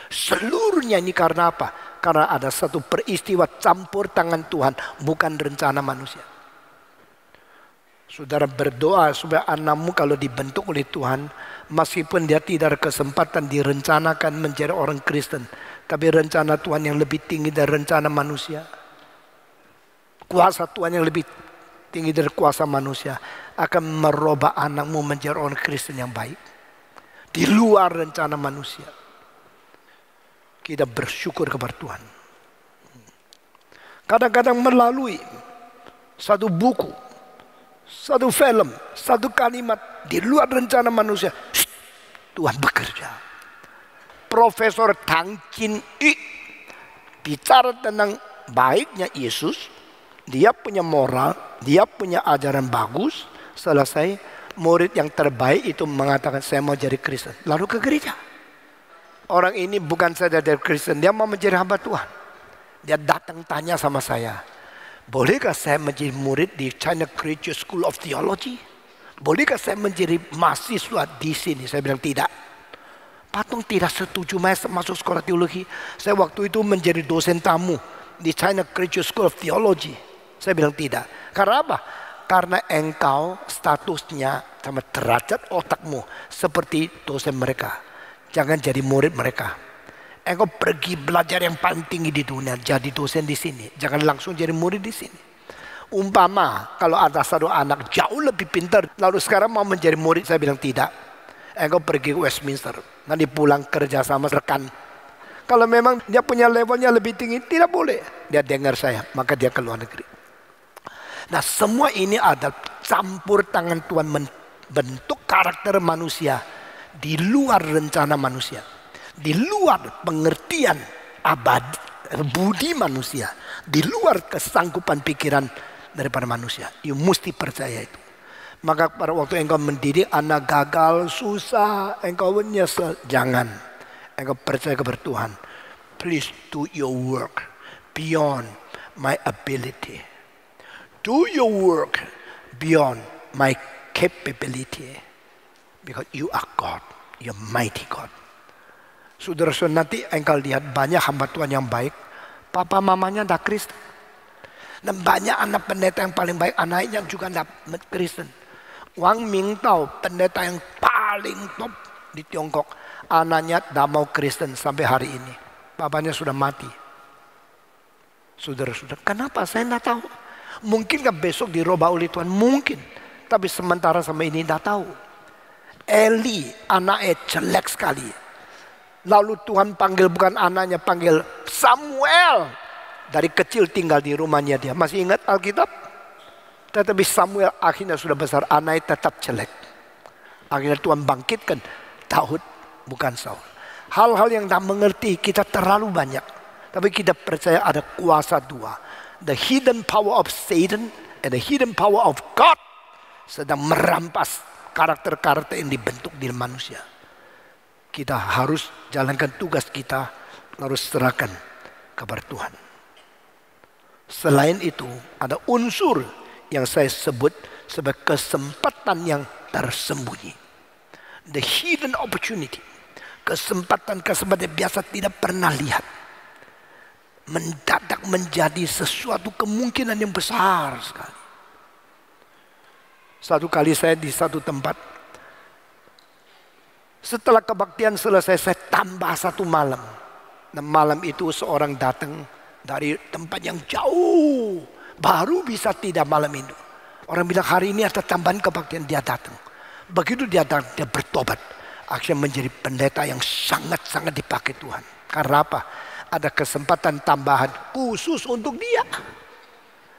Seluruhnya ini karena apa? Karena ada satu peristiwa campur tangan Tuhan, bukan rencana manusia. Saudara berdoa supaya anakmu kalau dibentuk oleh Tuhan, meskipun dia tidak ada kesempatan direncanakan menjadi orang Kristen, tapi rencana Tuhan yang lebih tinggi dari rencana manusia. Kuasa Tuhan yang lebih tinggi dari kuasa manusia akan merubah anakmu menjadi orang Kristen yang baik. Di luar rencana manusia. Kita bersyukur kepada Tuhan. Kadang-kadang melalui satu buku, satu film, satu kalimat di luar rencana manusia, Tuhan bekerja. Profesor Tang Chin I bicara tentang baiknya Yesus. Dia punya moral, dia punya ajaran bagus. Selesai, murid yang terbaik itu mengatakan saya mau jadi Kristen. Lalu ke gereja. Orang ini bukan saja dari Kristen, dia mau menjadi hamba Tuhan. Dia datang tanya sama saya, bolehkah saya menjadi murid di China Christian School of Theology? Bolehkah saya menjadi mahasiswa di sini? Saya bilang tidak. Patung tidak setuju masuk sekolah teologi. Saya waktu itu menjadi dosen tamu di China Christian School of Theology. Saya bilang tidak. Karena apa? Karena engkau statusnya sama derajat otakmu seperti dosen mereka. Jangan jadi murid mereka. Engkau pergi belajar yang paling tinggi di dunia, jadi dosen di sini. Jangan langsung jadi murid di sini. Umpama kalau ada satu anak jauh lebih pintar, lalu sekarang mau menjadi murid, saya bilang tidak. Engkau pergi ke Westminster, nanti pulang kerja sama rekan. Kalau memang dia punya levelnya lebih tinggi, tidak boleh. Dia dengar saya, maka dia ke luar negeri. Nah, semua ini ada campur tangan Tuhan membentuk karakter manusia di luar rencana manusia, di luar pengertian budi manusia, di luar kesanggupan pikiran daripada manusia. You mesti percaya itu. Maka pada waktu engkau mendidik anak gagal, susah, engkau menyesal, jangan. Engkau percaya kepada Tuhan. Please do your work beyond my ability. Do your work beyond my capability. Because you are God. You're mighty God. Saudara-saudara, nanti engkau lihat banyak hamba Tuhan yang baik. Papa mamanya tidak Kristen. Dan banyak anak pendeta yang paling baik, anaknya juga tidak Kristen. Wang Mingtao, pendeta yang paling top di Tiongkok. Anaknya tidak mau Kristen sampai hari ini. Papanya sudah mati. Saudara-saudara, kenapa? Saya tidak tahu. Mungkinkah besok dirubah oleh Tuhan? Mungkin. Tapi sementara sama ini tidak tahu. Eli anaknya jelek sekali. Lalu Tuhan panggil bukan anaknya, panggil Samuel. Dari kecil tinggal di rumahnya dia. Masih ingat Alkitab? Tetapi Samuel akhirnya sudah besar, anaknya tetap jelek. Akhirnya Tuhan bangkitkan Daud, bukan Saul. Hal-hal yang tak mengerti kita terlalu banyak. Tapi kita percaya ada kuasa dua. The hidden power of Satan and the hidden power of God sedang merampas karakter-karakter yang dibentuk di manusia. Kita harus jalankan tugas kita, harus serahkan kepada Tuhan. Selain itu, ada unsur yang saya sebut sebagai kesempatan yang tersembunyi. The hidden opportunity. Kesempatan-kesempatan biasa tidak pernah lihat. Mendadak menjadi sesuatu kemungkinan yang besar sekali. Satu kali saya di satu tempat, setelah kebaktian selesai, saya tambah satu malam. Dan malam itu seorang datang dari tempat yang jauh, baru bisa tidak malam itu. Orang bilang hari ini ada tambahan kebaktian, dia datang. Begitu dia datang, dia bertobat. Akhirnya menjadi pendeta yang sangat-sangat dipakai Tuhan. Karena apa? Ada kesempatan tambahan khusus untuk dia.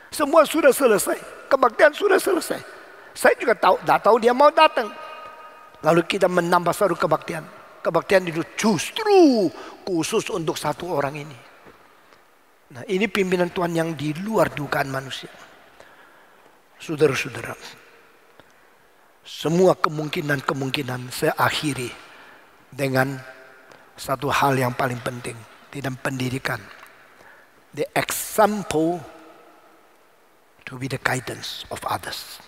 Semua sudah selesai, kebaktian sudah selesai. Saya juga tidak tahu dia mau datang. Lalu kita menambah satu kebaktian. Kebaktian itu justru khusus untuk satu orang ini. Nah, ini pimpinan Tuhan yang di luar dugaan manusia. Saudara-saudara, semua kemungkinan-kemungkinan saya akhiri dengan satu hal yang paling penting di dalam pendidikan. The example to be the guidance of others.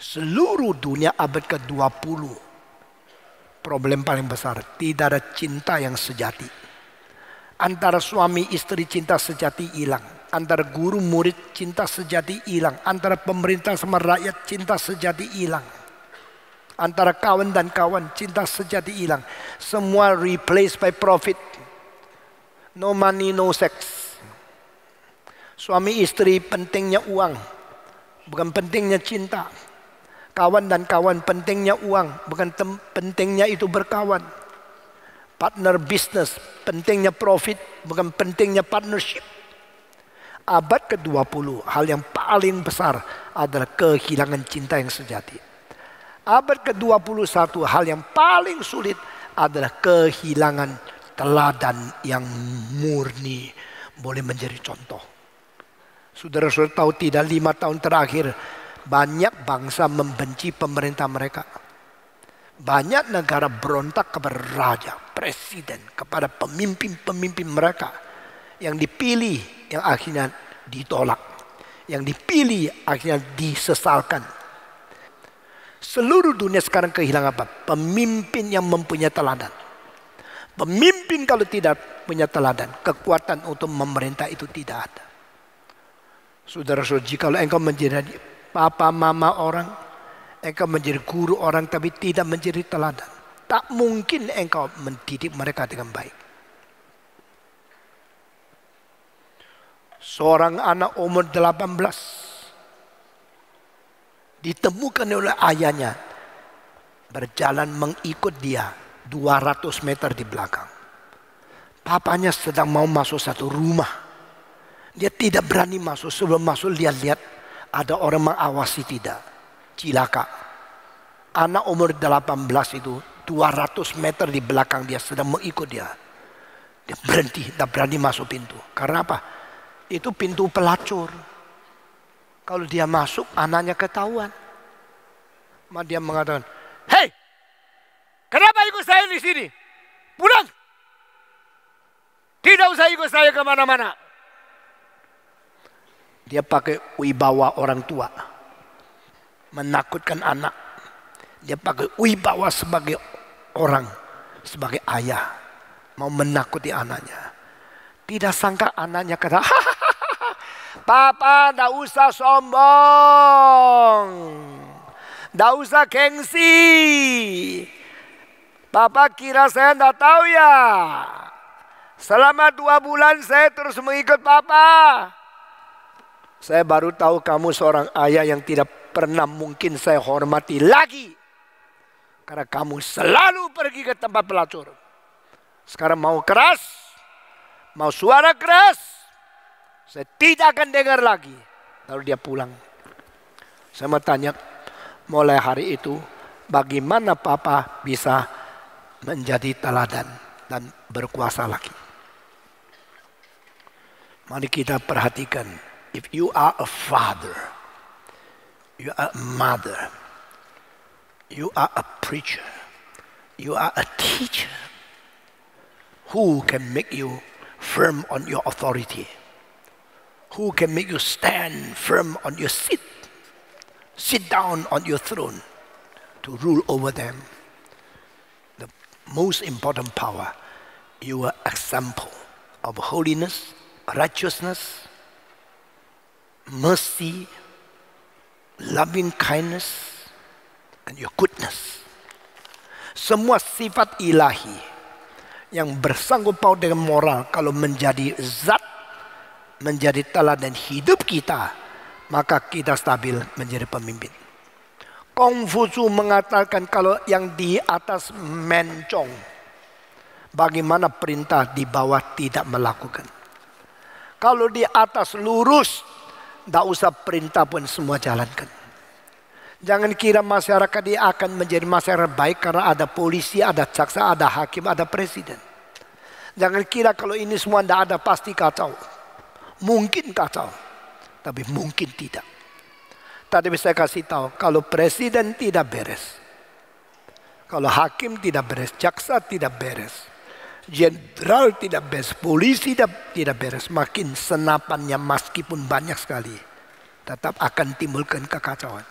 Seluruh dunia abad ke-20, problem paling besar, tidak ada cinta yang sejati. Antara suami istri cinta sejati hilang. Antara guru murid cinta sejati hilang. Antara pemerintah sama rakyat cinta sejati hilang. Antara kawan dan kawan cinta sejati hilang. Semua replaced by profit. No money, no sex. Suami istri pentingnya uang, bukan pentingnya cinta. Kawan dan kawan pentingnya uang, bukan pentingnya itu berkawan. Partner bisnis pentingnya profit, bukan pentingnya partnership. Abad ke-20 hal yang paling besar adalah kehilangan cinta yang sejati. Abad ke-21 hal yang paling sulit adalah kehilangan teladan yang murni, boleh menjadi contoh. Saudara-saudara tahu tidak, 5 tahun terakhir banyak bangsa membenci pemerintah mereka. Banyak negara berontak kepada raja, presiden, kepada pemimpin-pemimpin mereka. Yang dipilih, yang akhirnya ditolak. Yang dipilih, akhirnya disesalkan. Seluruh dunia sekarang kehilangan apa? Pemimpin yang mempunyai teladan. Pemimpin kalau tidak punya teladan, kekuatan untuk memerintah itu tidak ada. Saudara-saudara, jika engkau menjadi papa mama orang, engkau menjadi guru orang tapi tidak menjadi teladan, tak mungkin engkau mendidik mereka dengan baik. Seorang anak umur 18 ditemukan oleh ayahnya berjalan mengikut dia 200 meter di belakang. Papanya sedang mau masuk satu rumah. Dia tidak berani masuk. Sebelum masuk dia lihat ada orang mengawasi tidak. Cilaka. Anak umur 18 itu 200 meter di belakang dia sedang mengikut dia. Dia berhenti, tidak berani masuk pintu. Karena apa? Itu pintu pelacur. Kalau dia masuk anaknya ketahuan. Maka dia mengatakan, "Hei, kenapa ikut saya di sini? Pulang! Tidak usah ikut saya kemana-mana." Dia pakai wibawa orang tua. Menakutkan anak. Dia pakai wibawa sebagai orang. Sebagai ayah. Mau menakuti anaknya. Tidak sangka anaknya kata, "Papa, tidak usah sombong. Tidak usah gengsi. Papa kira saya tidak tahu ya. Selama 2 bulan saya terus mengikut Papa. Saya baru tahu kamu seorang ayah yang tidak pernah mungkin saya hormati lagi. Karena kamu selalu pergi ke tempat pelacur. Sekarang mau keras, mau suara keras, saya tidak akan dengar lagi." Lalu dia pulang. Saya mau tanya, mulai hari itu bagaimana Papa bisa menjadi teladan dan berkuasa lagi? Mari kita perhatikan. If you are a father, you are a mother, you are a preacher, you are a teacher, who can make you firm on your authority? Who can make you stand firm on your seat? Sit down on your throne to rule over them. The most important power, you are example of holiness, righteousness, mercy, loving kindness, and your goodness. Semua sifat ilahi yang bersangkut paut dengan moral, kalau menjadi zat, menjadi teladan hidup kita, maka kita stabil menjadi pemimpin. Kongfucu mengatakan kalau yang di atas mencong, bagaimana perintah di bawah tidak melakukan. Kalau di atas lurus, tidak usah perintah pun semua jalankan. Jangan kira masyarakat ini akan menjadi masyarakat baik karena ada polisi, ada jaksa, ada hakim, ada presiden. Jangan kira kalau ini semua tidak ada pasti kacau. Mungkin kacau, tapi mungkin tidak. Tadi saya kasih tahu, kalau presiden tidak beres, kalau hakim tidak beres, jaksa tidak beres, jenderal tidak beres, polisi tidak beres, makin senapannya meskipun banyak sekali, tetap akan timbulkan kekacauan.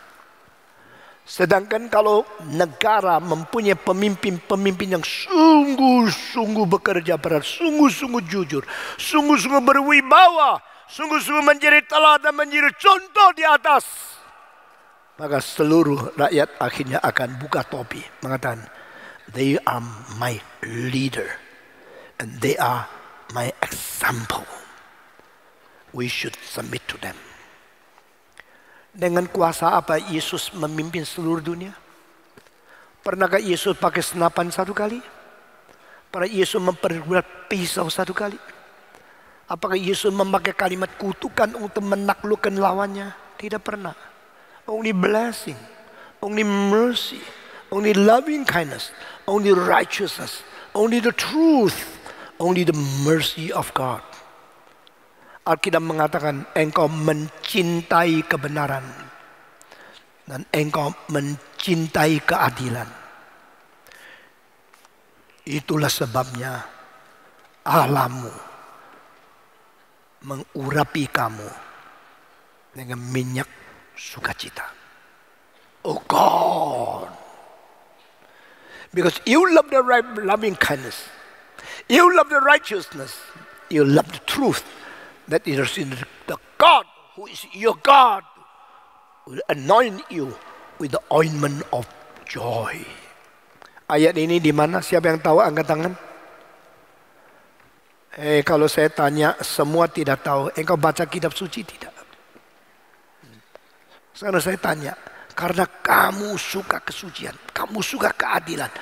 Sedangkan kalau negara mempunyai pemimpin-pemimpin yang sungguh-sungguh bekerja berat, sungguh-sungguh jujur, sungguh-sungguh berwibawa, sungguh-sungguh menjadi teladan, menjadi contoh di atas, maka seluruh rakyat akhirnya akan buka topi, mengatakan, they are my leader and they are my example. We should submit to them. Dengan kuasa apa Yesus memimpin seluruh dunia? Pernahkah Yesus pakai senapan satu kali? Pernah Yesus mempergunakan pisau satu kali? Apakah Yesus memakai kalimat kutukan untuk menaklukkan lawannya? Tidak pernah. Only blessing, only mercy, only loving kindness, only righteousness, only the truth, only the mercy of God. Alkitab mengatakan engkau mencintai kebenaran dan engkau mencintai keadilan. Itulah sebabnya Allahmu mengurapi kamu dengan minyak sukacita. Oh God, because you love the right, loving kindness, you love the righteousness, you love the truth. That is the God who is your God will anoint you with the ointment of joy. Ayat ini di mana? Siapa yang tahu angkat tangan? Kalau saya tanya semua tidak tahu. Engkau baca kitab suci tidak? Sekarang saya tanya, karena kamu suka kesucian, kamu suka keadilan.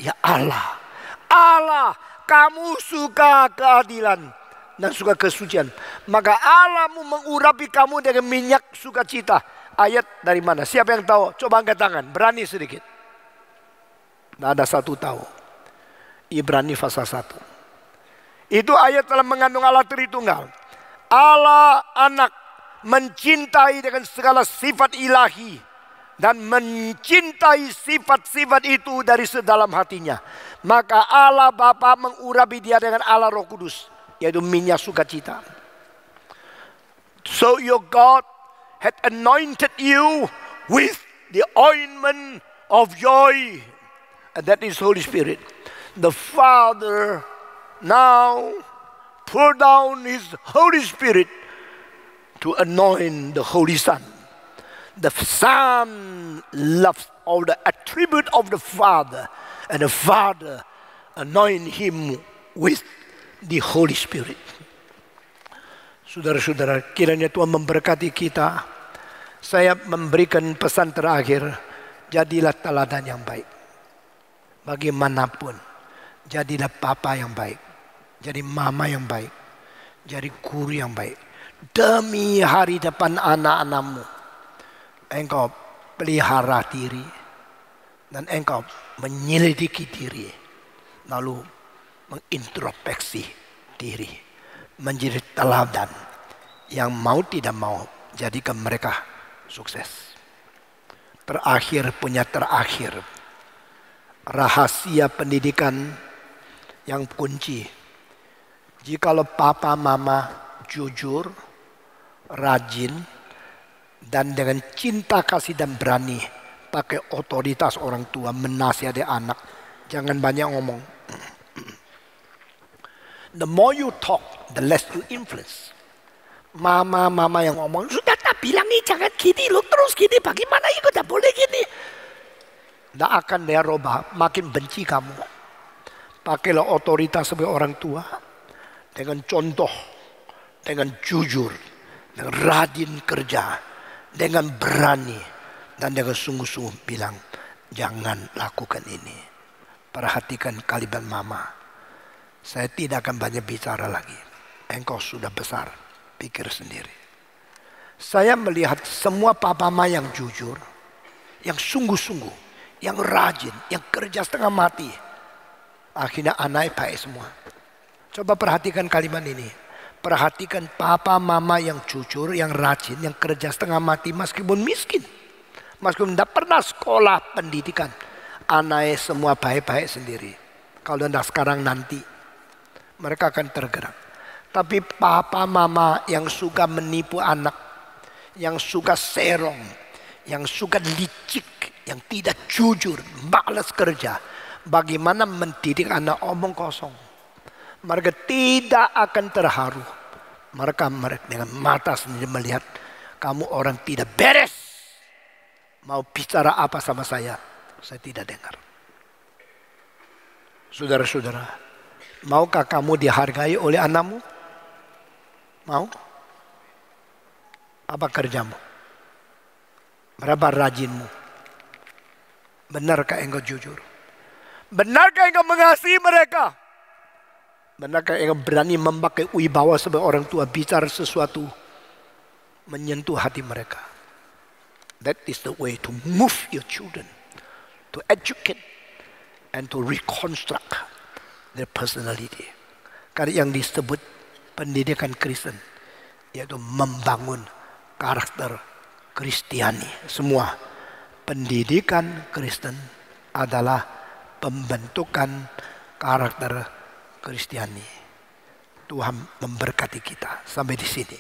Ya Allah, Allah, kamu suka keadilan dan suka kesucian, maka Allahmu mengurapi kamu dengan minyak sukacita. Ayat dari mana? Siapa yang tahu? Coba angkat tangan, berani sedikit. Tidak ada satu tahu. Ibrani pasal 1. Itu ayat telah mengandung Allah Tritunggal. Allah Anak mencintai dengan segala sifat ilahi dan mencintai sifat-sifat itu dari sedalam hatinya. Maka Allah Bapa mengurapi dia dengan Allah Roh Kudus, yaitu minyak sukacita. So your God had anointed you with the ointment of joy, and that is Holy Spirit. The Father now pour down His Holy Spirit to anoint the Holy Son. The Son loves all the attribute of the Father, and the Father anoint Him with the Holy Spirit. Saudara-saudara, kiranya Tuhan memberkati kita. Saya memberikan pesan terakhir, jadilah teladan yang baik. Bagaimanapun, jadilah papa yang baik, jadi mama yang baik, jadi guru yang baik. Demi hari depan anak-anakmu, engkau pelihara diri dan engkau menyelidiki diri, lalu mengintrospeksi diri. menjadi teladan yang mau tidak mau jadikan mereka sukses. Terakhir punya terakhir, rahasia pendidikan yang kunci. Jikalau papa mama jujur, rajin, dan dengan cinta kasih dan berani pakai otoritas orang tua menasihati anak, jangan banyak ngomong. The more you talk, the less you influence. Mama yang ngomong, sudah tak bilang nih jangan gini, lu terus gini, bagaimana itu tak boleh gini. Tidak akan dia robah, makin benci kamu. Pakailah otoritas sebagai orang tua dengan contoh, dengan jujur, dengan rajin kerja, dengan berani, dan dengan sungguh-sungguh bilang, jangan lakukan ini. Perhatikan kalimat mama. Saya tidak akan banyak bicara lagi. Engkau sudah besar, pikir sendiri. Saya melihat semua papa mama yang jujur, yang sungguh-sungguh, yang rajin, yang kerja setengah mati. Akhirnya anak baik semua. Coba perhatikan kalimat ini. Perhatikan papa mama yang jujur, yang rajin, yang kerja setengah mati meskipun miskin. Meskipun tidak pernah sekolah pendidikan. Anaknya semua baik-baik sendiri. Kalau tidak sekarang nanti. Mereka akan tergerak. Tapi papa mama yang suka menipu anak. Yang suka serong. Yang suka licik. Yang tidak jujur. Malas kerja. Bagaimana mendidik anak omong kosong. Mereka tidak akan terharu. Mereka dengan mata sendiri melihat. Kamu orang tidak beres. Mau bicara apa sama saya tidak dengar. Saudara-saudara, maukah kamu dihargai oleh anakmu? Mau? Apa kerjamu? Berapa rajinmu? Benarkah engkau jujur? Benarkah engkau mengasihi mereka? Benarkah engkau berani memakai wibawa sebagai orang tua bicara sesuatu menyentuh hati mereka? That is the way to move your children, to educate and to reconstruct their personality. Karena yang disebut pendidikan Kristen yaitu membangun karakter Kristiani. Semua pendidikan Kristen adalah pembentukan karakter Kristiani. Tuhan memberkati kita sampai di sini.